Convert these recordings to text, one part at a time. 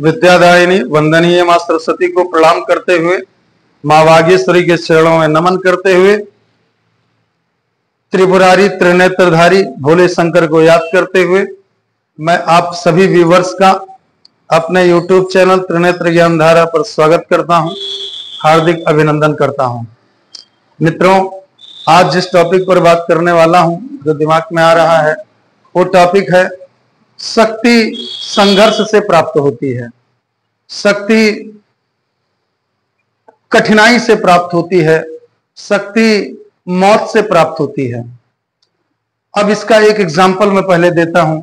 विद्यादायिनी वंदनीय मां सरस्वती को प्रणाम करते हुए, मां वागीश्वरी के चरणों में नमन करते हुए, त्रिपुरारी त्रिनेत्रधारी भोले शंकर को याद करते हुए मैं आप सभी व्यूवर्स का अपने YouTube चैनल त्रिनेत्र ज्ञान धारा पर स्वागत करता हूं, हार्दिक अभिनंदन करता हूं। मित्रों, आज जिस टॉपिक पर बात करने वाला हूं, जो दिमाग में आ रहा है, वो टॉपिक है शक्ति संघर्ष से प्राप्त होती है, शक्ति कठिनाई से प्राप्त होती है, शक्ति मौत से प्राप्त होती है। अब इसका एक एग्जाम्पल मैं पहले देता हूं,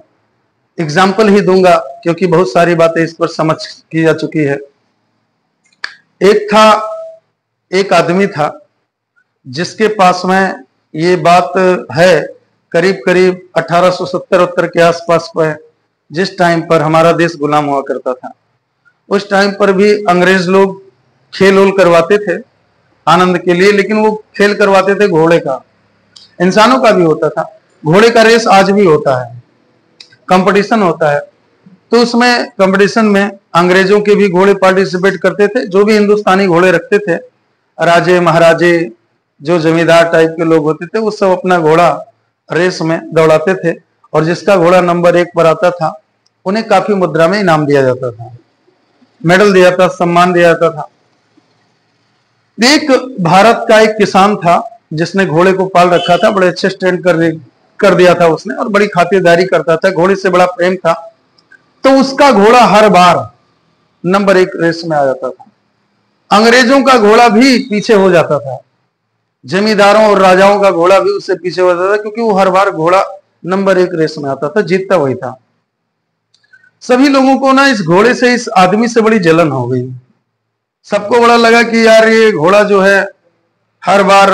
एग्जाम्पल ही दूंगा क्योंकि बहुत सारी बातें इस पर समझ की जा चुकी है। एक आदमी था जिसके पास में ये बात है करीब करीब 1870 के आसपास पर, जिस टाइम पर हमारा देश गुलाम हुआ करता था। उस टाइम पर भी अंग्रेज लोग खेल वोल करवाते थे आनंद के लिए, लेकिन वो खेल करवाते थे घोड़े का, इंसानों का भी होता था। घोड़े का रेस आज भी होता है, कंपटीशन होता है। तो उसमें कंपटीशन में अंग्रेजों के भी घोड़े पार्टिसिपेट करते थे। जो भी हिंदुस्तानी घोड़े रखते थे, राजे महाराजे, जो जमींदार टाइप के लोग होते थे, वो सब अपना घोड़ा रेस में दौड़ाते थे और जिसका घोड़ा नंबर 1 पर आता था उन्हें काफी मुद्रा में इनाम दिया जाता था, मेडल दिया था, सम्मान दिया जाता था। एक भारत का एक किसान था जिसने घोड़े को पाल रखा था, बड़े अच्छे स्टैंड कर दिया था उसने और बड़ी खातिरदारी करता था, घोड़े से बड़ा प्रेम था। तो उसका घोड़ा हर बार नंबर 1 रेस में आ जाता था। अंग्रेजों का घोड़ा भी पीछे हो जाता था, जमींदारों और राजाओं का घोड़ा भी उससे पीछे हो जाता था, क्योंकि वो हर बार घोड़ा नंबर 1 रेस में आता था, जीतता वही था। सभी लोगों को ना इस घोड़े से, इस आदमी से बड़ी जलन हो गई। सबको बड़ा लगा कि यार ये घोड़ा जो है हर बार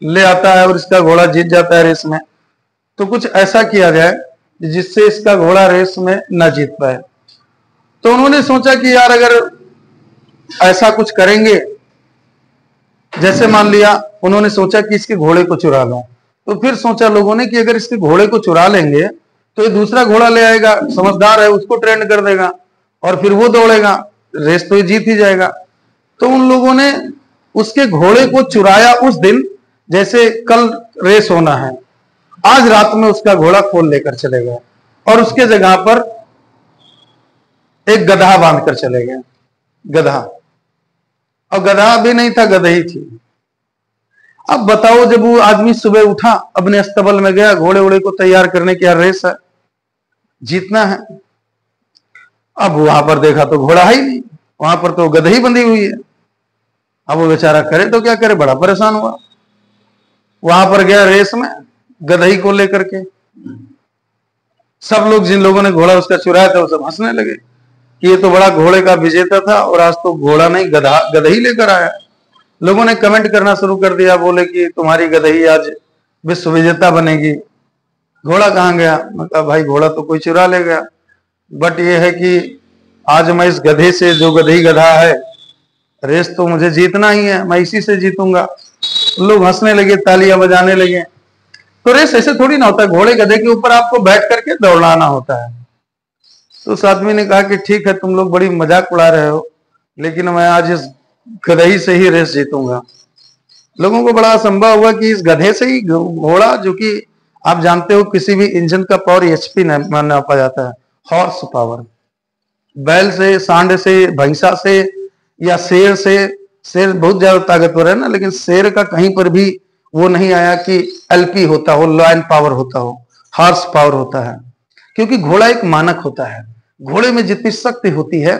ले आता है और इसका घोड़ा जीत जाता है रेस में, तो कुछ ऐसा किया जाए जिससे इसका घोड़ा रेस में न जीत पाए। तो उन्होंने सोचा कि यार अगर ऐसा कुछ करेंगे, जैसे मान लिया उन्होंने सोचा कि इसके घोड़े को चुरा लो। तो फिर सोचा लोगों ने कि अगर इसके घोड़े को चुरा लेंगे तो ये दूसरा घोड़ा ले आएगा, समझदार है, उसको ट्रेंड कर देगा और फिर वो दौड़ेगा, रेस तो ये जीत ही जाएगा। तो उन लोगों ने उसके घोड़े को चुराया उस दिन, जैसे कल रेस होना है, आज रात में उसका घोड़ा खोल लेकर चले गए और उसके जगह पर एक गधा बांध कर चले गए। गधा, और गधा भी नहीं था, गधई थी। अब बताओ, जब वो आदमी सुबह उठा, अपने अस्तबल में गया, घोड़े वोड़े को तैयार करने की, रेस है, जीतना है। अब वहां पर देखा तो घोड़ा है ही नहीं, वहां पर तो गधई बंधी हुई है। अब वो बेचारा करे तो क्या करे, बड़ा परेशान हुआ। वहां पर गया रेस में गधई को लेकर के। सब लोग, जिन लोगों ने घोड़ा उसका चुराया था, वो सब हंसने लगे कि ये तो बड़ा घोड़े का विजेता था और आज तो घोड़ा नहीं गधई लेकर आया। लोगों ने कमेंट करना शुरू कर दिया, बोले कि तुम्हारी गधई आज विश्व विजेता बनेगी। घोड़ा कहाँ गया? मैं कहा भाई घोड़ा तो कोई चुरा ले गया, बट ये है कि आज मैं इस गधे से, जो गधई गधा है, रेस तो मुझे जीतना ही है, मैं इसी से जीतूंगा। लोग हंसने लगे, तालियां बजाने लगे। तो रेस ऐसे थोड़ी ना होता है, घोड़े गधे के ऊपर आपको बैठ करके दौड़ाना होता है। तो उस आदमी ने कहा कि ठीक है, तुम लोग बड़ी मजाक उड़ा रहे हो, लेकिन मैं आज इस गधई से ही रेस जीतूंगा। लोगों को बड़ा असंभव हुआ कि इस गधे से ही घोड़ा, जो कि आप जानते हो किसी भी इंजन का पावर HP नापा जाता है, हॉर्स पावर। बैल से, सांड से, भैंसा से या शेर से, शेर बहुत ज्यादा ताकतवर है ना, लेकिन शेर का कहीं पर भी वो नहीं आया कि LP होता हो, लायन पावर होता हो, हॉर्स पावर होता है। क्योंकि घोड़ा एक मानक होता है, घोड़े में जितनी शक्ति होती है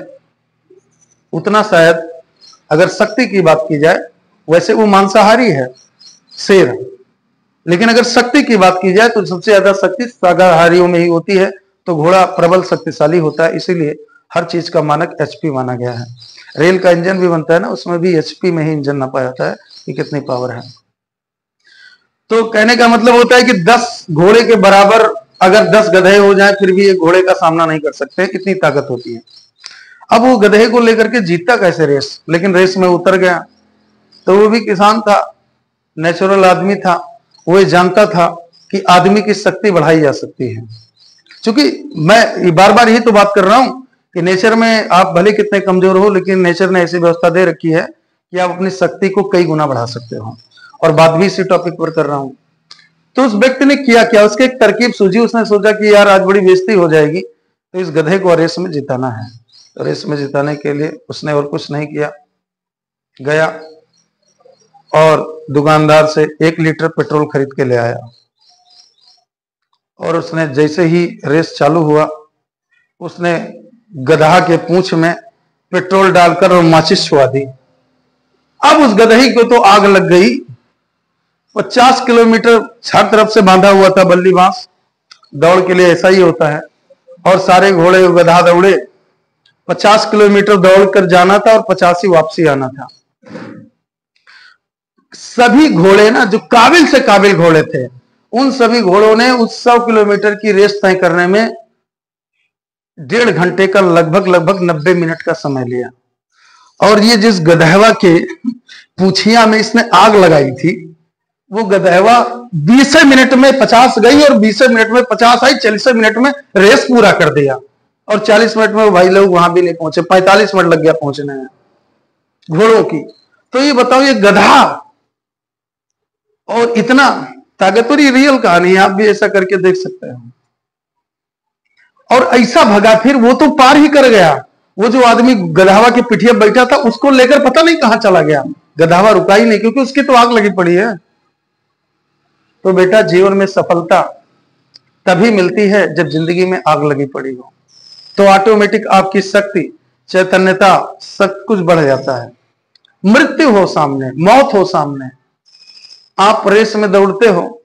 उतना शायद, अगर शक्ति की बात की जाए, वैसे वो मांसाहारी है शेर, लेकिन अगर शक्ति की बात की जाए तो सबसे ज्यादा शक्ति शाकाहारियों में ही होती है। तो घोड़ा प्रबल शक्तिशाली होता है, इसीलिए हर चीज का मानक HP माना गया है। रेल का इंजन भी बनता है ना, उसमें भी HP में ही इंजन नापा जाता है कि कितनी पावर है। तो कहने का मतलब होता है कि 10 घोड़े के बराबर अगर 10 गधे हो जाए फिर भी एक घोड़े का सामना नहीं कर सकते, इतनी ताकत होती है। अब वो गधे को लेकर के जीतता कैसे रेस, लेकिन रेस में उतर गया। तो वो भी किसान था, नेचुरल आदमी था, वो जानता था कि आदमी की शक्ति बढ़ाई जा सकती है। क्योंकि मैं बार बार यही तो बात कर रहा हूं कि नेचर में आप भले कितने कमजोर हो, लेकिन नेचर ने ऐसी व्यवस्था दे रखी है कि आप अपनी शक्ति को कई गुना बढ़ा सकते हो। और बात भी इसी टॉपिक पर कर रहा हूं। तो उस व्यक्ति ने किया क्या, उसके एक तरकीब सूझी। उसने सोचा कि यार आज बड़ी बेइज्जती हो जाएगी, तो इस गधे को रेस में जिताना है। तो रेस में जिताने के लिए उसने और कुछ नहीं किया, गया और दुकानदार से 1 लीटर पेट्रोल खरीद के ले आया। और उसने जैसे ही रेस चालू हुआ, उसने गधा के पूंछ में पेट्रोल डालकर और माचिस छुआ दी। अब उस गधे को तो आग लग गई। 50 किलोमीटर हर तरफ से बांधा हुआ था बल्ली बांस, दौड़ के लिए ऐसा ही होता है। और सारे घोड़े और गधा दौड़े। 50 किलोमीटर दौड़ कर जाना था और 50 ही वापसी आना था। सभी घोड़े ना, जो काबिल से काबिल घोड़े थे, उन सभी घोड़ों ने उस 100 किलोमीटर की रेस तय करने में 1.5 घंटे का लगभग 90 मिनट का समय लिया। और ये जिस गधेवा के पूछिया में इसने आग लगाई थी, वो गधेवा 20 मिनट में 50 गई और 20 मिनट में 50 आई। 40 मिनट में रेस पूरा कर दिया और 40 मिनट में भाई लोग वहां भी नहीं पहुंचे। 45 मिनट लग गया पहुंचने में घोड़ों की। तो ये बताओ, ये गधा और इतना ताकतवर, ये रियल कहानी है, आप भी ऐसा करके देख सकते हो। और ऐसा भगा, फिर वो तो पार ही कर गया। वो जो आदमी गधावा के पिठिया बैठा था, उसको लेकर पता नहीं कहां चला गया। गधावा रुका ही नहीं, क्योंकि उसकी तो आग लगी पड़ी है। तो बेटा, जीवन में सफलता तभी मिलती है जब जिंदगी में आग लगी पड़ी हो। तो ऑटोमेटिक आपकी शक्ति, चैतन्यता, सब कुछ बढ़ जाता है। मृत्यु हो सामने, मौत हो सामने, आप रेस में दौड़ते हो।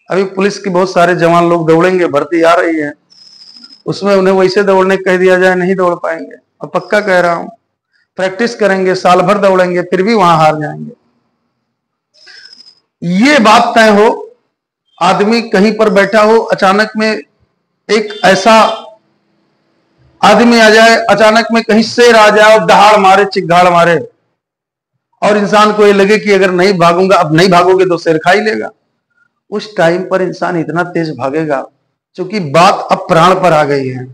अभी पुलिस के बहुत सारे जवान लोग दौड़ेंगे, भर्ती आ रही है, उसमें उन्हें वैसे दौड़ने कह दिया जाए, नहीं दौड़ पाएंगे। और पक्का कह रहा हूं, प्रैक्टिस करेंगे, साल भर दौड़ेंगे, फिर भी वहां हार जाएंगे। ये बात तय हो, आदमी कहीं पर बैठा हो, अचानक में एक ऐसा आदमी आ जाए, अचानक में कहीं शेर आ जाए और दहाड़ मारे, चिघाड़ मारे, और इंसान को ये लगे कि अगर नहीं भागूंगा, अब नहीं भागोगे तो शेर खा ही लेगा। उस टाइम पर इंसान इतना तेज भागेगा, क्योंकि बात अब प्राण पर आ गई है।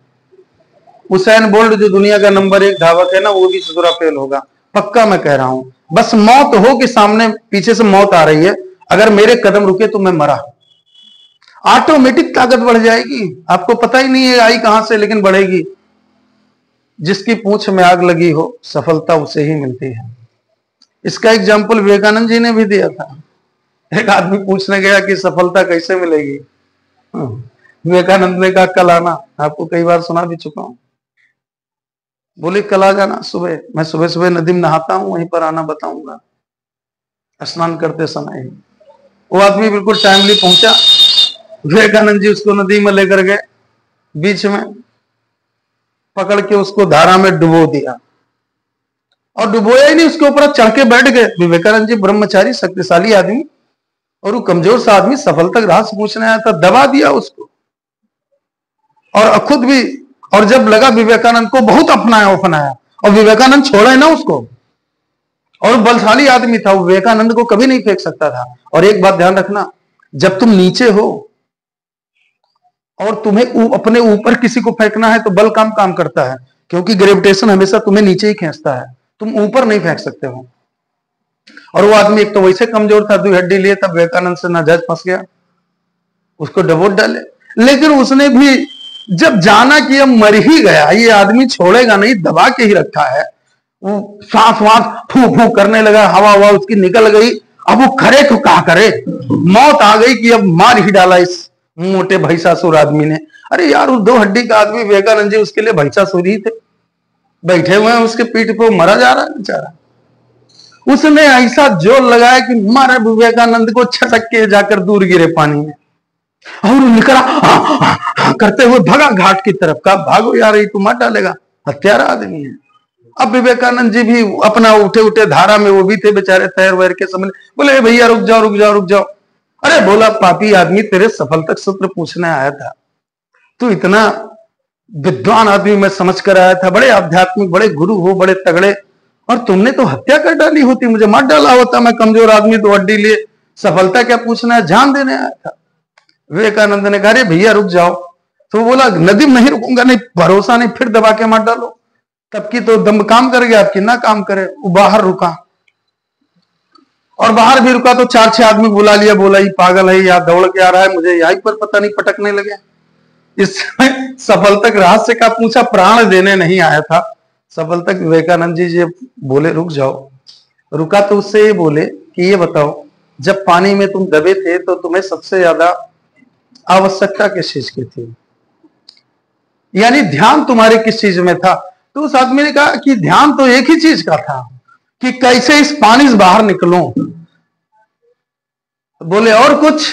उसैन बोल्ट जो दुनिया का नंबर 1 धावक है ना, वो भी ससुरा फेल होगा, पक्का मैं कह रहा हूं। बस मौत हो कि सामने पीछे से मौत आ रही है, अगर मेरे कदम रुके तो मैं मरा। ऑटोमेटिक ताकत बढ़ जाएगी, आपको पता ही नहीं है आई कहां से, लेकिन बढ़ेगी। जिसकी पूंछ में आग लगी हो, सफलता उसे ही मिलती है। इसका एग्जाम्पल विवेकानंद जी ने भी दिया था। एक आदमी पूछने गया कि सफलता कैसे मिलेगी। विवेकानंद ने कहा कल आना। आपको कई बार सुना भी चुका हूं। बोले कल आ जाना सुबह, मैं सुबह सुबह नदी में नहाता हूं, वहीं पर आना बताऊंगा, स्नान करते समय। वो आदमी बिल्कुल टाइमली पहुंचा। विवेकानंद जी उसको नदी में लेकर गए, बीच में पकड़ के उसको धारा में डुबो दिया। और डुबोया ही नहीं, उसके ऊपर चढ़ के बैठ गए। विवेकानंद जी ब्रह्मचारी, शक्तिशाली आदमी, और वो कमजोर सा आदमी सफल तक राह से पूछने आया था, दबा दिया उसको। और खुद भी, और जब लगा विवेकानंद को बहुत अपनाया, और विवेकानंद छोड़ा ना उसको, और बलशाली आदमी था, वो विवेकानंद को कभी नहीं फेंक सकता था। और एक बात ध्यान रखना, जब तुम नीचे हो और तुम्हें अपने ऊपर किसी को फेंकना है, तो बल काम करता है, क्योंकि ग्रेविटेशन हमेशा तुम्हें नीचे ही खींचता है, तुम ऊपर नहीं फेंक सकते हो। और वो आदमी एक तो वैसे कमजोर था, 2 हड्डी लिए, तब विवेकानंद से नाजायज फंस गया, उसको डबोट डाले। लेकिन उसने भी जब जाना कि अब मर ही गया, ये आदमी छोड़ेगा नहीं, दबा के ही रखा है, वो सांस फू फू करने लगा, हवा उसकी निकल गई। अब वो करे तो क्या करे, मौत आ गई कि अब मार ही डाला इस मोटे भैंसासुर आदमी ने। अरे यार, उस 2 हड्डी का आदमी विवेकानंद जी उसके लिए भैंसासुर ही थे, बैठे हुए हैं उसके पीठ पे, मरा जा रहा है बेचारा। उसने ऐसा जोर लगाया कि मारे विवेकानंद को, छटक के जाकर दूर गिरे पानी में, और निकला करते हुए भगा घाट की तरफ। का भागो यार, ये तो मार डालेगा, हत्यारा आदमी है। अब विवेकानंद जी भी अपना उठे धारा में, वो भी थे बेचारे तैर वैर के समझ। बोले भैया रुक जाओ। अरे बोला, पापी आदमी, तेरे सफल तक सूत्र पूछने आया था, तू इतना विद्वान आदमी मैं समझ कर आया था, बड़े आध्यात्मिक, बड़े गुरु हो, बड़े तगड़े, और तुमने तो हत्या कर डाली होती, मुझे मार डाला होता, मैं कमजोर आदमी, 2 हड्डी लिए, सफलता क्या पूछना है, जान देने आया था। विवेकानंद ने कहा, अरे भैया रुक जाओ, तो बोला नदीम नहीं रुकूंगा, नहीं भरोसा नहीं, फिर दबा के मार डालो। तब की तो दम काम कर गया, अब कि ना काम करे। वो बाहर रुका, और बाहर भी रुका तो 4-6 आदमी बुला लिया, बोला ये पागल है, या दौड़ के आ रहा है, मुझे यहीं पर पता नहीं पटकने लगे। इस समय सफल तक रहस्य का पूछा, प्राण देने नहीं आया था। सफल तक विवेकानंद जी बोले रुक जाओ। रुका तो उससे ये बोले कि ये बताओ, जब पानी में तुम दबे थे तो तुम्हें सबसे ज्यादा आवश्यकता किस चीज की थी, यानी ध्यान तुम्हारे किस चीज में था? तो उस आदमी ने कहा कि ध्यान तो एक ही चीज का था कि कैसे इस पानी से बाहर निकलूं। बोले और कुछ?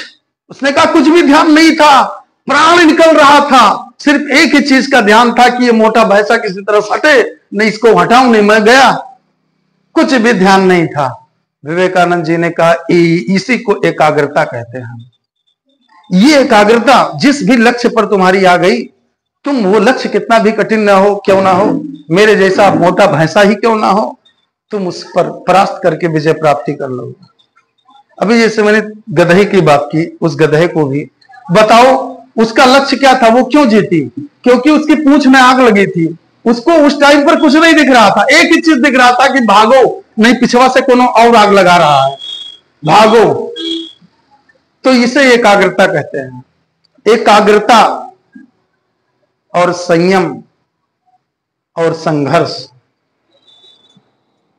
उसने कहा कुछ भी ध्यान नहीं था, प्राण निकल रहा था, सिर्फ एक ही चीज का ध्यान था कि ये मोटा भैंसा किसी तरफ हटे, नहीं इसको हटाऊं, नहीं मैं गया। कुछ भी ध्यान नहीं था। विवेकानंद जी ने कहा इसी को एकाग्रता कहते हैं। ये एकाग्रता जिस भी लक्ष्य पर तुम्हारी आ गई, तुम वो लक्ष्य कितना भी कठिन ना हो, क्यों ना हो, मेरे जैसा मोटा भैंसा ही क्यों ना हो, तुम उस पर परास्त करके विजय प्राप्ति कर लो। अभी जैसे मैंने गधे की बात की, उस गधे को भी बताओ उसका लक्ष्य क्या था, वो क्यों जीती? क्योंकि उसकी पूंछ में आग लगी थी। उसको उस टाइम पर कुछ नहीं दिख रहा था, एक ही चीज दिख रहा था कि भागो, नहीं पिछवा से कोनो और आग लगा रहा है, भागो। तो इसे एकाग्रता कहते हैं। एकाग्रता और संयम और संघर्ष,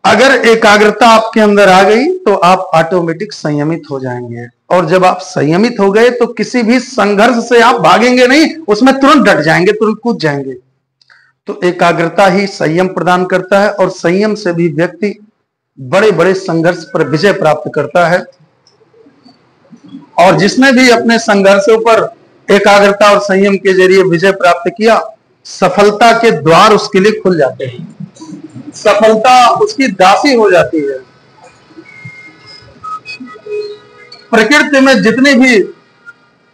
अगर एकाग्रता आपके अंदर आ गई तो आप ऑटोमेटिक संयमित हो जाएंगे, और जब आप संयमित हो गए तो किसी भी संघर्ष से आप भागेंगे नहीं, उसमें तुरंत डट जाएंगे, तुरंत कूद जाएंगे। तो एकाग्रता ही संयम प्रदान करता है, और संयम से भी व्यक्ति बड़े बड़े संघर्ष पर विजय प्राप्त करता है। और जिसने भी अपने संघर्षों पर एकाग्रता और संयम के जरिए विजय प्राप्त किया, सफलता के द्वार उसके लिए खुल जाते हैं, सफलता उसकी दासी हो जाती है। प्रकृति में जितनी भी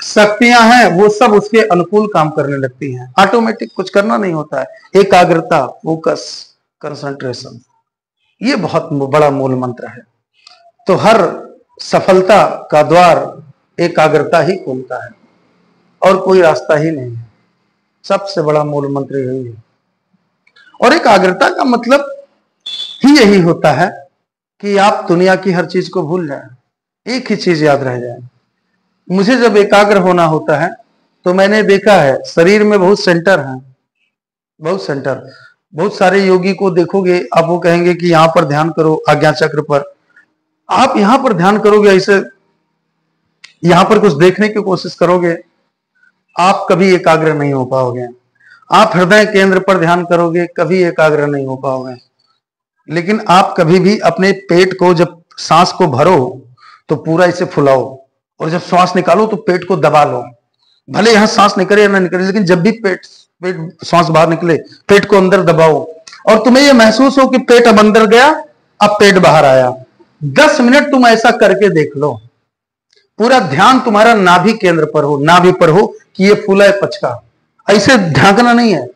शक्तियां हैं वो सब उसके अनुकूल काम करने लगती हैं, ऑटोमेटिक, कुछ करना नहीं होता है। एकाग्रता, फोकस, कंसंट्रेशन, ये बहुत बड़ा मूल मंत्र है। तो हर सफलता का द्वार एकाग्रता ही खोलता है, और कोई रास्ता ही नहीं है। सबसे बड़ा मूल मंत्र यही है। और एकाग्रता का मतलब ही यही होता है कि आप दुनिया की हर चीज को भूल जाएं, एक ही चीज याद रह जाए। मुझे जब एकाग्र होना होता है तो मैंने देखा है शरीर में बहुत सेंटर हैं, बहुत सेंटर। बहुत सारे योगी को देखोगे आप, वो कहेंगे कि यहां पर ध्यान करो, आज्ञा चक्र पर। आप यहां पर ध्यान करोगे, ऐसे यहां पर कुछ देखने की कोशिश करोगे, आप कभी एकाग्र नहीं हो पाओगे। आप हृदय केंद्र पर ध्यान करोगे, कभी एकाग्र नहीं हो पाओगे। लेकिन आप कभी भी अपने पेट को, जब सांस को भरो तो पूरा इसे फुलाओ, और जब सांस निकालो तो पेट को दबा लो। भले यहां सांस निकले या ना निकले, लेकिन जब भी पेट सांस बाहर निकले, पेट को अंदर दबाओ, और तुम्हें यह महसूस हो कि पेट अब अंदर गया, अब पेट बाहर आया। 10 मिनट तुम ऐसा करके देख लो। पूरा ध्यान तुम्हारा नाभि केंद्र पर हो, नाभि पर हो कि ये फूला है पचका। ऐसे ढांकना नहीं है,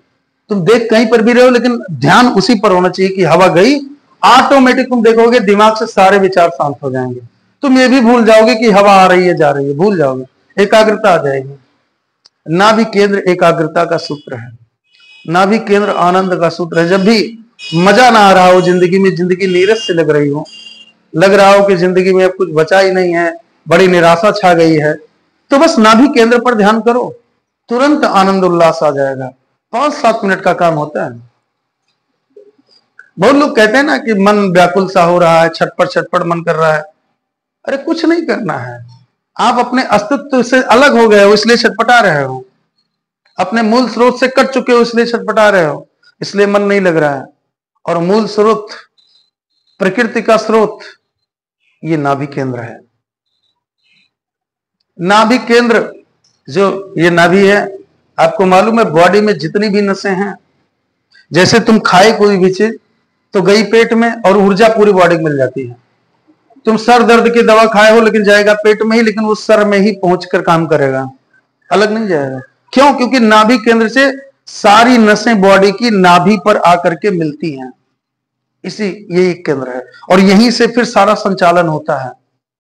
तुम देख कहीं पर भी रहे हो, लेकिन ध्यान उसी पर होना चाहिए कि हवा गई, ऑटोमेटिक तुम देखोगे दिमाग से सारे विचार शांत हो जाएंगे। तुम ये भी भूल जाओगे कि हवा आ रही है जा रही है, भूल जाओगे, एकाग्रता आ जाएगी। नाभि केंद्र एकाग्रता का सूत्र है, नाभि केंद्र आनंद का सूत्र है। जब भी मजा ना आ रहा हो जिंदगी में, जिंदगी नीरस से लग रही हो, लग रहा हो कि जिंदगी में अब कुछ बचा ही नहीं है, बड़ी निराशा छा गई है, तो बस नाभि केंद्र पर ध्यान करो, तुरंत आनंद उल्लास आ जाएगा। 5-7 मिनट का काम होता है। बहुत लोग कहते हैं ना कि मन व्याकुल सा हो रहा है, छटपट मन कर रहा है। अरे कुछ नहीं करना है, आप अपने अस्तित्व से अलग हो गए हो इसलिए छटपटा रहे हो, अपने मूल स्रोत से कट चुके हो इसलिए छटपटा रहे हो, इसलिए मन नहीं लग रहा है। और मूल स्रोत, प्रकृति का स्रोत, ये नाभि केंद्र है। नाभि केंद्र, जो ये नाभि है, आपको मालूम है बॉडी में जितनी भी नसें हैं, जैसे तुम खाए कोई भी चीज तो गई पेट में और ऊर्जा पूरी बॉडी में मिल जाती है। तुम सर दर्द की दवा खाए हो लेकिन जाएगा पेट में ही, लेकिन वो सर में ही पहुंचकर काम करेगा, अलग नहीं जाएगा। क्यों? क्योंकि नाभि केंद्र से सारी नसें बॉडी की नाभि पर आकर के मिलती हैं। यही केंद्र है, और यहीं से फिर सारा संचालन होता है।